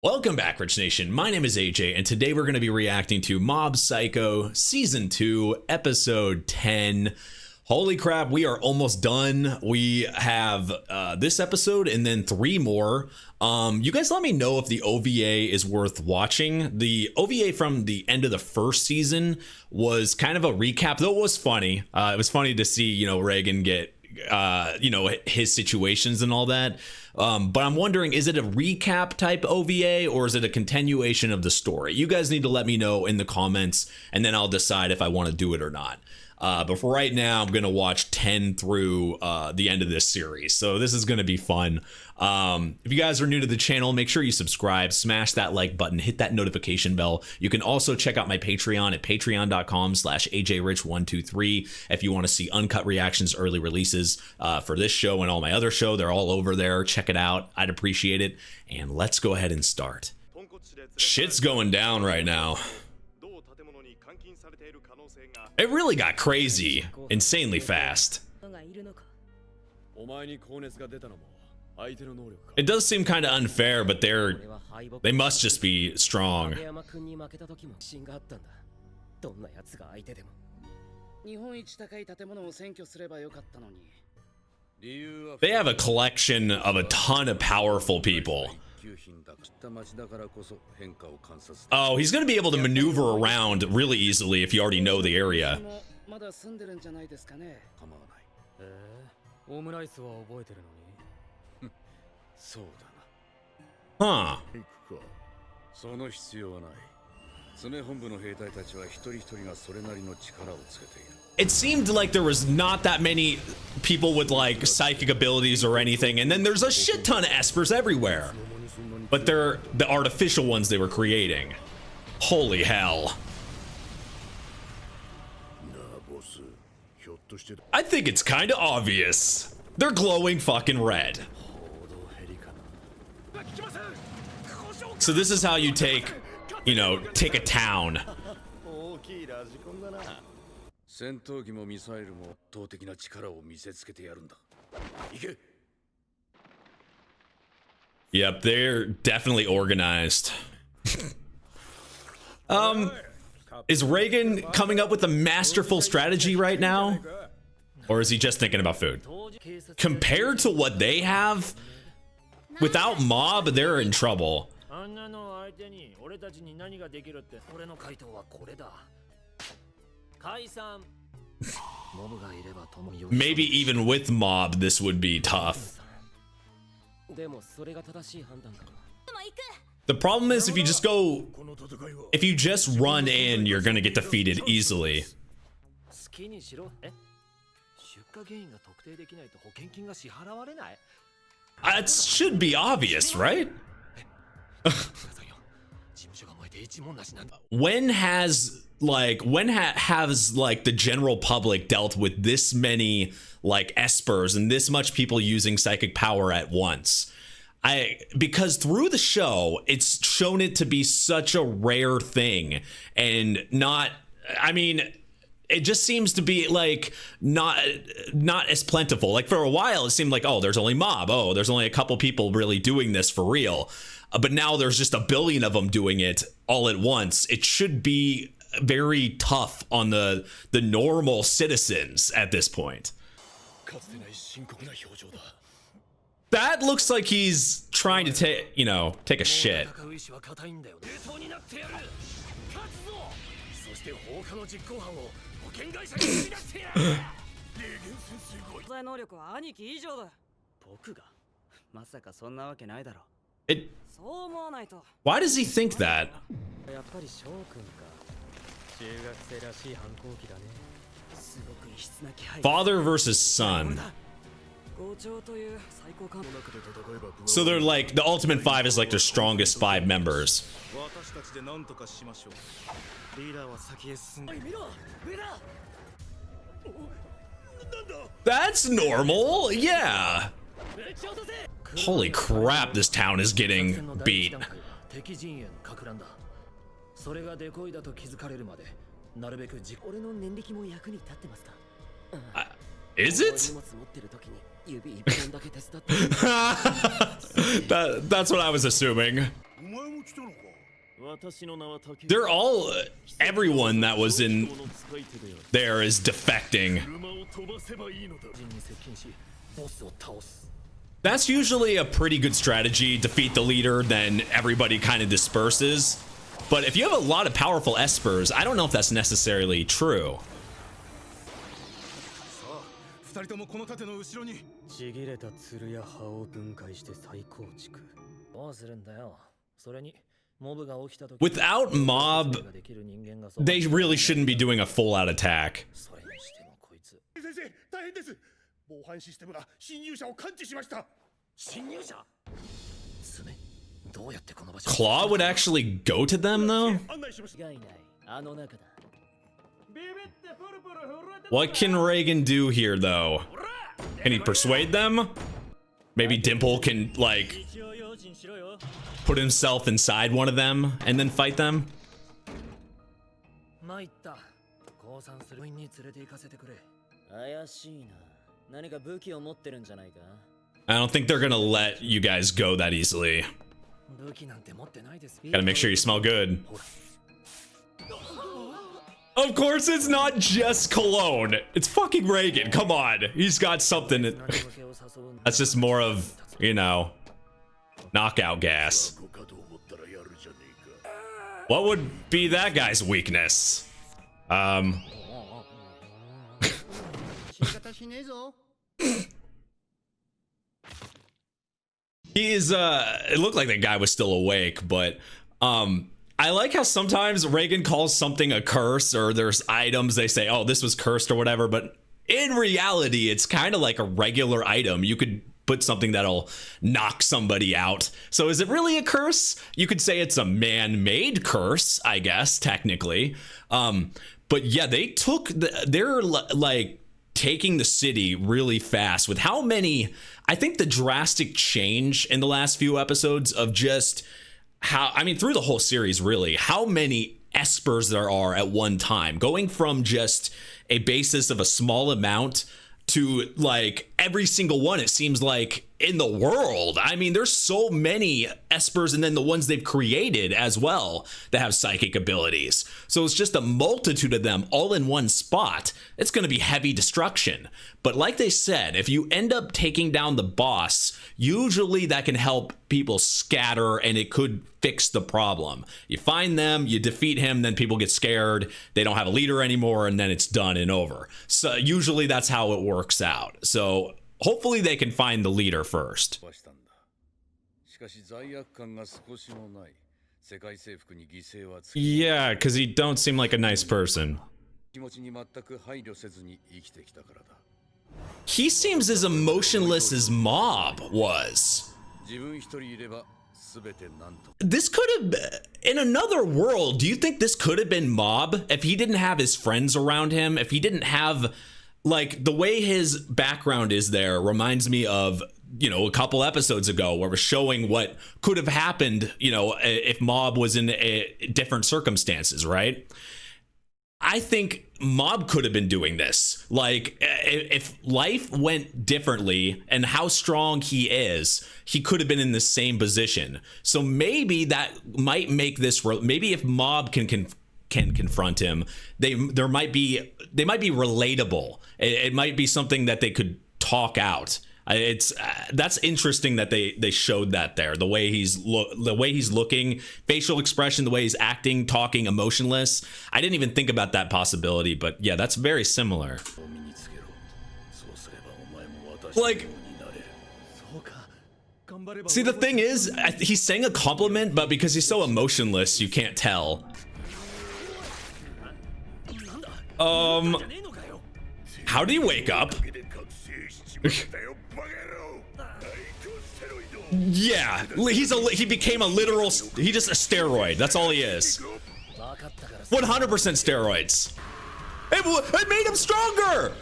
Welcome back, Rich Nation. My name is AJ, and today we're going to be reacting to Mob Psycho Season 2, Episode 10. Holy crap, we are almost done. We have this episode and then 3 more. You guys let me know if the OVA is worth watching. The OVA from the end of the first season was kind of a recap, though it was funny. It was funny to see, Reagan get his situations and all that. But I'm wondering, is it a recap type OVA or is it a continuation of the story? You guys need to let me know in the comments, and then I'll decide if I want to do it or not. But for right now, I'm going to watch 10 through the end of this series. So this is going to be fun. If you guys are new to the channel, make sure you subscribe, smash that like button, hit that notification bell. You can also check out my Patreon at patreon.com/ajrich123 if you want to see uncut reactions, early releases for this show and all my other show. They're all over there. Check it out. I'd appreciate it. And let's go ahead and start. Shit's going down right now. It really got crazy, insanely fast. It does seem kind of unfair, but they must just be strong. They have a collection of a ton of powerful people. Oh, he's going to be able to maneuver around really easily if you already know the area. Huh. It seemed like there was not that many people with like psychic abilities or anything, and then there's a shit ton of espers everywhere. But they're the artificial ones they were creating. Holy hell. I think it's kind of obvious. They're glowing fucking red. So this is how you take a town. Yep, they're definitely organized. Is Reagan coming up with a masterful strategy right now? Or is he just thinking about food? Compared to what they have, without Mob, they're in trouble. Maybe even with Mob, this would be tough. The problem is if you just run in, you're gonna get defeated easily. That should be obvious, right? When has the general public dealt with this many like espers and this much people using psychic power at once? Because through the show, it's shown it to be such a rare thing, and it just seems to be like not as plentiful. Like for a while, it seemed like, oh, there's only Mob. Oh, there's only a couple people really doing this for real. But now there's just a billion of them doing it all at once. It should be very tough on the normal citizens at this point. That looks like he's trying to take a shit. Why does he think that? Father versus son. So they're like, the Ultimate 5 is like their strongest 5 members. That's normal, yeah. Holy crap, this town is getting beat. Is it? That's what I was assuming. They're all, everyone that was in there is defecting. That's usually a pretty good strategy. Defeat the leader, then everybody kind of disperses. But if you have a lot of powerful espers, I don't know if that's necessarily true. Without mob, they really shouldn't be doing a full-out attack. Claw would actually go to them, though? What can Reagan do here, though? Can he persuade them? Maybe Dimple can, like, put himself inside one of them and then fight them? I don't think they're gonna let you guys go that easily. Gotta make sure you smell good. Of course it's not just cologne. It's fucking Reagan. Come on. He's got something. That's just more of, you know, knockout gas. What would be that guy's weakness? He is, it looked like that guy was still awake, but, I like how sometimes Reagan calls something a curse, or there's items they say, oh, this was cursed or whatever, but in reality, it's kind of like a regular item. You could put something that'll knock somebody out. So is it really a curse? You could say it's a man-made curse, I guess, technically. But yeah, they took, they're like taking the city really fast with how many, I think the drastic change in the last few episodes of just how, I mean, through the whole series, really, how many espers there are at one time, going from just a basis of a small amount to like every single one, it seems like, in the world. I mean, there's so many espers, and then the ones they've created as well that have psychic abilities. So it's just a multitude of them all in one spot. It's going to be heavy destruction. But like they said, if you end up taking down the boss, usually that can help people scatter, and it could fix the problem. You find them, you defeat him, then people get scared, they don't have a leader anymore, and then it's done and over. So usually that's how it works out. So hopefully they can find the leader first. Yeah, because he don't seem like a nice person. He seems as emotionless as Mob was. This could have been, in another world, do you think this could have been Mob if he didn't have his friends around him? If he didn't have, like, the way his background is there reminds me of, you know, a couple episodes ago where we're showing what could have happened, you know, if Mob was in different circumstances, right? I think Mob could have been doing this. Like, if life went differently and how strong he is, he could have been in the same position. So maybe that might make this, maybe if Mob can confront him, they might be relatable. It might be something that they could talk out. It's that's interesting that they showed that there. The way he's looking, facial expression, the way he's acting, talking, emotionless. I didn't even think about that possibility, but yeah, that's very similar. Like, see, the thing is, he's saying a compliment, but because he's so emotionless, you can't tell. How did he wake up? Yeah, he became a literal, he just a steroid. That's all he is. 100% steroids. It made him stronger.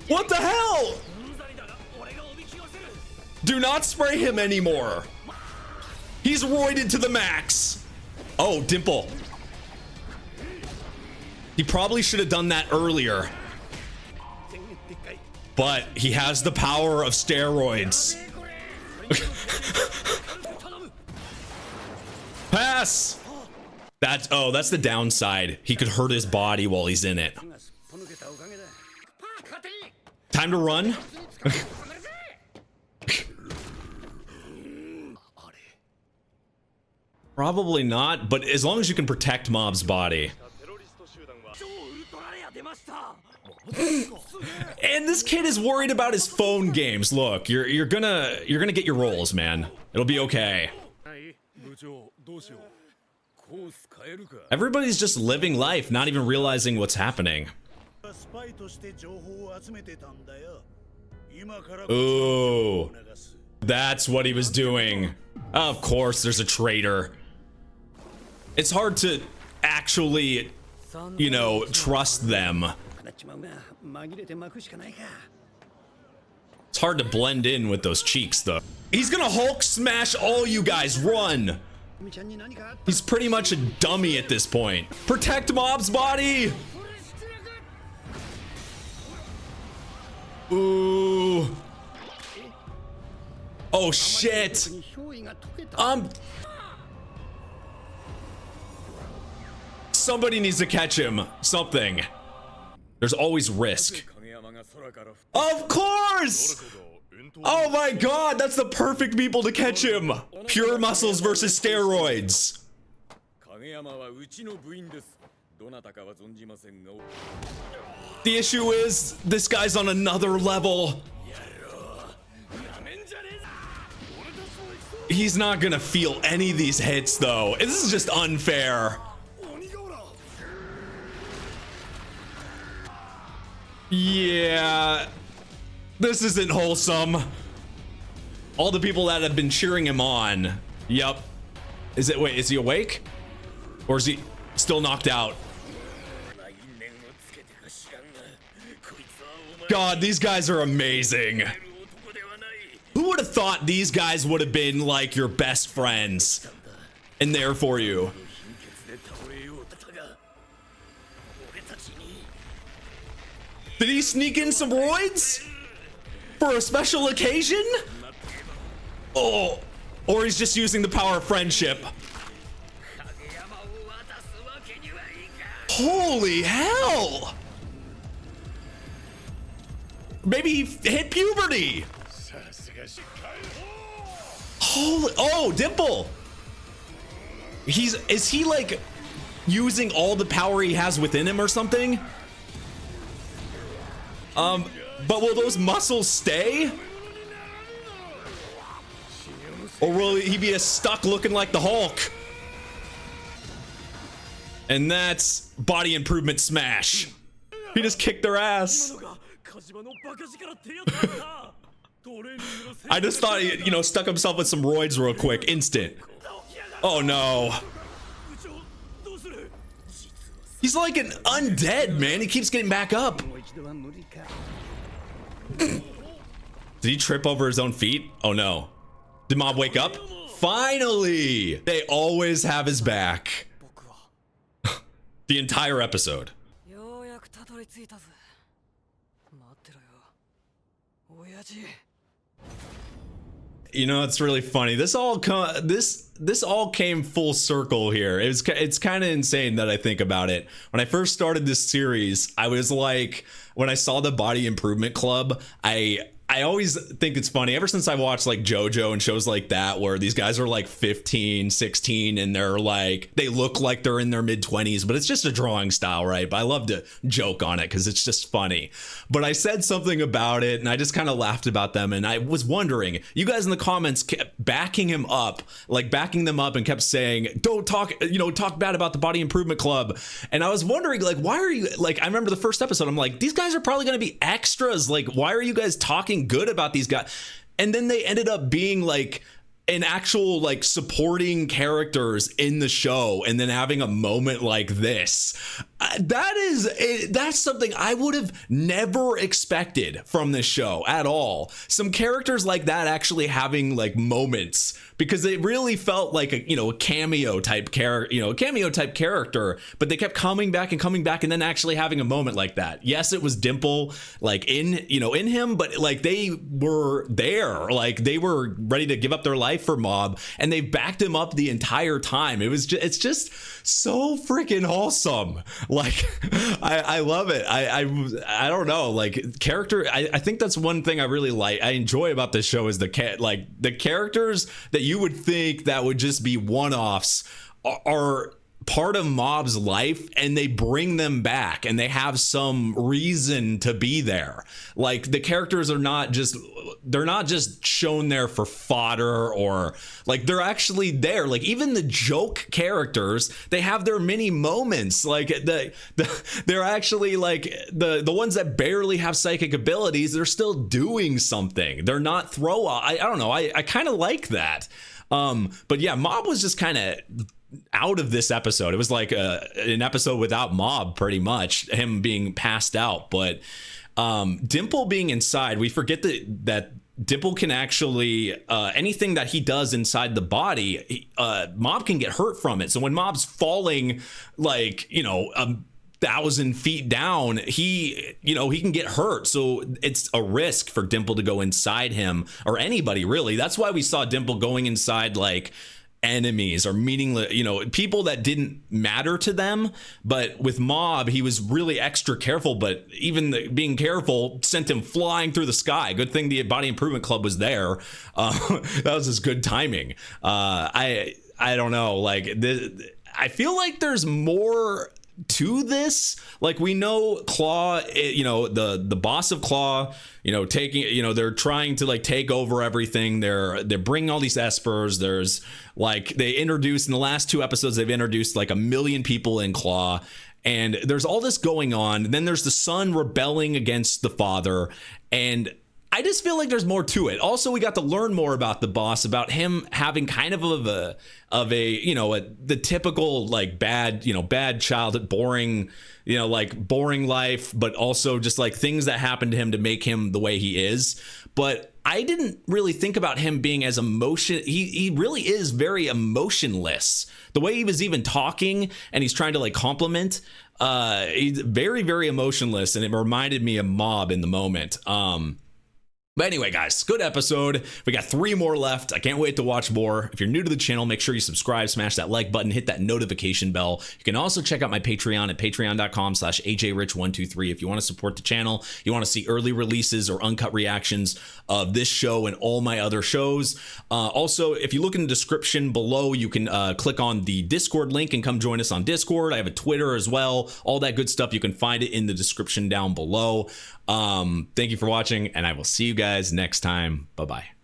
What the hell? Do not spray him anymore. He's roided to the max. Oh, Dimple. He probably should have done that earlier. But he has the power of steroids. Yes! That's the downside. He could hurt his body while he's in it. Time to run. Probably not, but as long as you can protect Mob's body. And this kid is worried about his phone games. Look, you're gonna get your rolls, man. It'll be okay. Everybody's just living life, not even realizing what's happening. Ooh, that's what he was doing. Of course, there's a traitor. It's hard to actually, you know, trust them. It's hard to blend in with those cheeks, though. He's gonna Hulk smash all you guys. Run. He's pretty much a dummy at this point. Protect Mob's body. Ooh. Oh shit. Somebody needs to catch him. Something. There's always risk. Of course. Oh my god, that's the perfect people to catch him. Pure muscles versus steroids. The issue is, this guy's on another level. He's not gonna feel any of these hits though. This is just unfair. Yeah, this isn't wholesome. All the people that have been cheering him on. Yep. Wait, is he awake? Or is he still knocked out? God, these guys are amazing. Who would have thought these guys would have been like your best friends and there for you? Did he sneak in some roids for a special occasion? Oh, or he's just using the power of friendship. Holy hell! Maybe he hit puberty. Holy, oh, Dimple. Is he like using all the power he has within him or something? But will those muscles stay? Or will he be stuck looking like the Hulk? And that's body improvement smash. He just kicked their ass. I just thought he, you know, stuck himself with some roids real quick. Instant. Oh no. He's like an undead, man. He keeps getting back up. Did he trip over his own feet? Oh no. Did Mob wake up? Finally! They always have his back. The entire episode. You know, it's really funny. This all came full circle here. It's kind of insane that I think about it. When I first started this series, I was like, when I saw the Body Improvement Club, I always think it's funny. Ever since I watched like JoJo and shows like that, where these guys are like 15, 16, and they're like, they look like they're in their mid-20s, but it's just a drawing style, right? But I love to joke on it because it's just funny. But I said something about it and I just kind of laughed about them. And I was wondering, you guys in the comments kept backing them up and kept saying, don't talk, you know, talk bad about the Body Improvement Club. And I was wondering, like, why are you, like, I remember the first episode, I'm like, these guys are probably going to be extras. Like, why are you guys talking good about these guys? And then they ended up being like an actual like supporting characters in the show, and then having a moment like this. That's something I would have never expected from this show at all. Some characters like that actually having like moments because it really felt like a cameo type character, but they kept coming back and then actually having a moment like that. Yes, it was Dimple like in him, but like they were there, like they were ready to give up their life for Mob, and they backed him up the entire time. It's just so freaking wholesome. Like I love it. I don't know, like character. I think that's one thing I really like. I enjoy about this show is the characters that you would think that would just be one-offs are part of Mob's life, and they bring them back and they have some reason to be there. Like the characters are not just shown there for fodder, or like they're actually there. Like even the joke characters, they have their mini moments. Like they're actually like the ones that barely have psychic abilities, they're still doing something. They're not throw off. I don't know. I kind of like that. But yeah, Mob was just kind of out of this episode. It was like an episode without Mob, pretty much, him being passed out. But Dimple being inside, we forget that Dimple can actually anything that he does inside the body, Mob can get hurt from it. So when Mob's falling like 1,000 feet down, he can get hurt. So it's a risk for Dimple to go inside him, or anybody really. That's why we saw Dimple going inside like enemies or meaningless, people that didn't matter to them. But with Mob, he was really extra careful, but even being careful sent him flying through the sky. Good thing the Body Improvement Club was there. That was just good timing. I don't know, like I feel like there's more to this. Like we know Claw, the boss of Claw, taking, they're trying to like take over everything. They're bringing all these espers. There's like, they introduced in the last 2 episodes, they've introduced like 1 million people in Claw, and there's all this going on. And then there's the son rebelling against the father, and I just feel like there's more to it. Also, we got to learn more about the boss, about him having kind of the typical like bad childhood, boring life, but also just like things that happened to him to make him the way he is. But I didn't really think about him being as he really is very emotionless. The way he was even talking, and he's trying to like compliment, he's very, very emotionless, and it reminded me of Mob in the moment. But anyway, guys, good episode. We got 3 more left. I can't wait to watch more. If you're new to the channel, make sure you subscribe, smash that like button, hit that notification bell. You can also check out my Patreon at patreon.com/ajrich123 if you want to support the channel. You want to see early releases or uncut reactions of this show and all my other shows. Also, if you look in the description below, you can click on the Discord link and come join us on Discord. I have a Twitter as well. All that good stuff, you can find it in the description down below. Thank you for watching, and I will see you guys next time. Bye-bye.